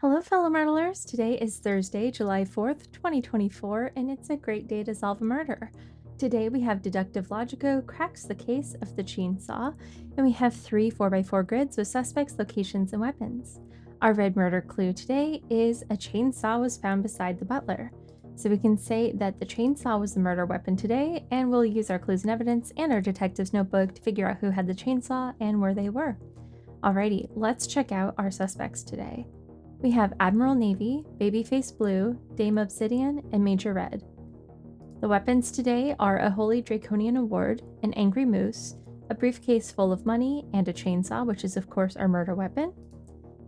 Hello, fellow murderers. Today is Thursday, July 4th, 2024, and it's a great day to solve a murder. Today we have Deductive Logico cracks the case of the chainsaw, and we have 3 4x4 grids with suspects, locations, and weapons. Our red murder clue today is a chainsaw was found beside the butler. So we can say that the chainsaw was the murder weapon today, and we'll use our clues and evidence and our detective's notebook to figure out who had the chainsaw and where they were. Alrighty, let's check out our suspects today. We have Admiral Navy, Babyface Blue, Dame Obsidian, and Major Red. The weapons today are a Holy Draconian Award, an Angry Moose, a briefcase full of money, and a chainsaw, which is of course our murder weapon.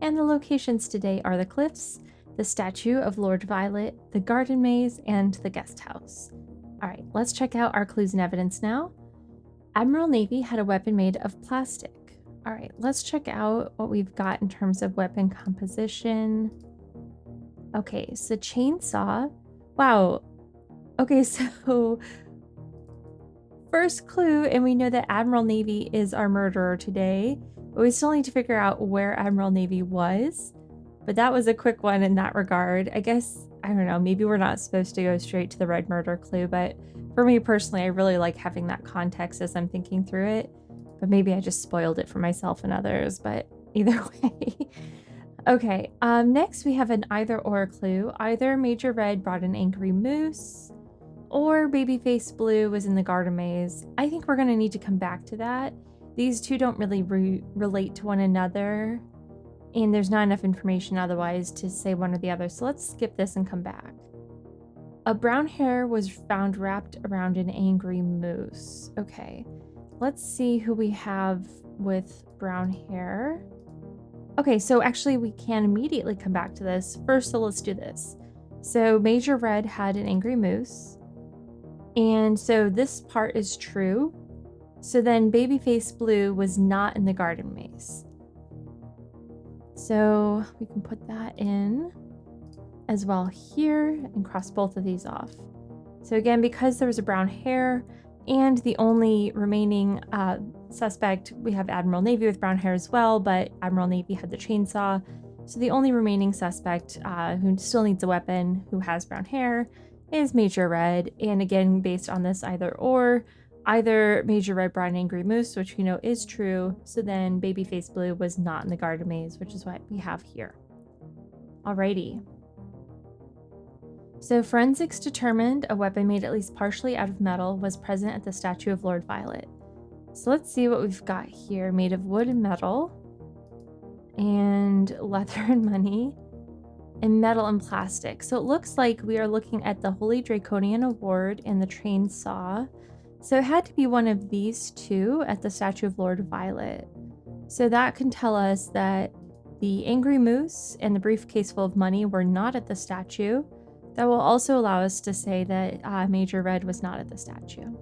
And the locations today are the cliffs, the statue of Lord Violet, the garden maze, and the guest house. Alright, let's check out our clues and evidence now. Admiral Navy had a weapon made of plastic. All right, let's check out what we've got in terms of weapon composition. Okay, so chainsaw. Wow. Okay, so first clue, and we know that Admiral Navy is our murderer today, but we still need to figure out where Admiral Navy was. But that was a quick one in that regard. I guess, I don't know, maybe we're not supposed to go straight to the red murder clue, but for me personally, I really like having that context as I'm thinking through it. But maybe I just spoiled it for myself and others, but either way. Okay, next we have an either or clue. Either Major Red brought an angry moose, or Babyface Blue was in the garden maze. I think we're going to need to come back to that. These two don't really relate to one another, and there's not enough information otherwise to say one or the other, so let's skip this and come back. A brown hair was found wrapped around an angry moose. Okay. Let's see who we have with brown hair. Okay, so actually we can immediately come back to this. First, so let's do this. So Major Red had an angry moose. And so this part is true. So then Babyface Blue was not in the garden maze. So we can put that in as well here and cross both of these off. So again, because there was a brown hair, and the only remaining suspect, we have Admiral Navy with brown hair as well, but Admiral Navy had the chainsaw. So the only remaining suspect who still needs a weapon, who has brown hair, is Major Red. And again, based on this either or, either Major Red brought an angry moose, which we know is true, so then Babyface Blue was not in the garden maze, which is what we have here. Alrighty. So forensics determined a weapon made at least partially out of metal was present at the statue of Lord Violet. So let's see what we've got here. Made of wood and metal, and leather and money, and metal and plastic. So it looks like we are looking at the Holy Draconian Award and the chainsaw. So it had to be one of these two at the statue of Lord Violet. So that can tell us that the angry moose and the briefcase full of money were not at the statue. That will also allow us to say that Major Red was not at the statue.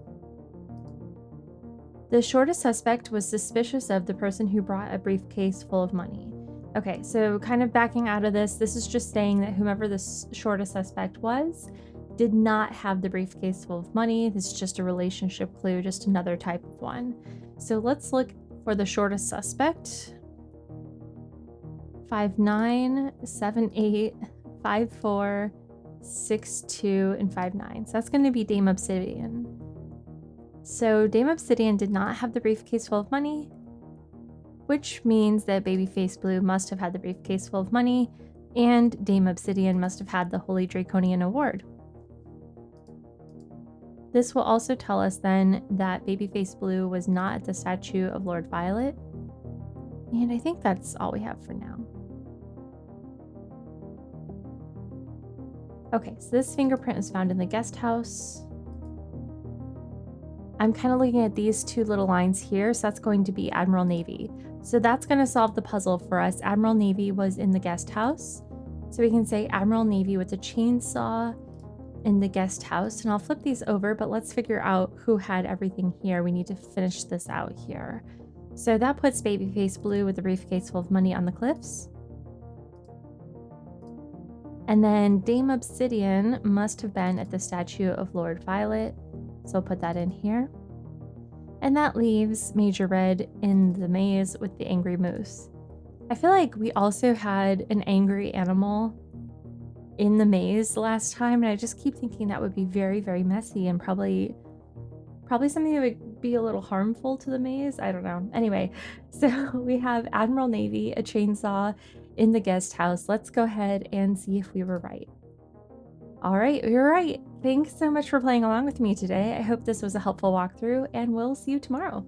The shortest suspect was suspicious of the person who brought a briefcase full of money. Okay, so kind of backing out of this, this is just saying that whomever the shortest suspect was did not have the briefcase full of money. This is just a relationship clue, just another type of one. So let's look for the shortest suspect. 5'9", 7'8", 5'4", 6'2", and 5'9". So that's going to be Dame Obsidian. So Dame Obsidian did not have the briefcase full of money, which means that Babyface Blue must have had the briefcase full of money, and Dame Obsidian must have had the Holy Draconian Award. This will also tell us then that Babyface Blue was not at the statue of Lord Violet, and I think that's all we have for now. Okay, so this fingerprint was found in the guest house. I'm kind of looking at these two little lines here, so that's going to be Admiral Navy. So that's going to solve the puzzle for us. Admiral Navy was in the guest house. So we can say Admiral Navy with a chainsaw in the guest house. And I'll flip these over, but let's figure out who had everything here. We need to finish this out here. So that puts Babyface Blue with the briefcase full of money on the cliffs. And then Dame Obsidian must have been at the statue of Lord Violet. So I'll put that in here. And that leaves Major Red in the maze with the angry moose. I feel like we also had an angry animal in the maze last time, and I just keep thinking that would be very, very messy and probably something that would be a little harmful to the maze. I don't know. Anyway, so we have Admiral Navy, a chainsaw in the guest house. Let's go ahead and see if we were right. All right, you're right. Thanks so much for playing along with me today. I hope this was a helpful walkthrough, and we'll see you tomorrow.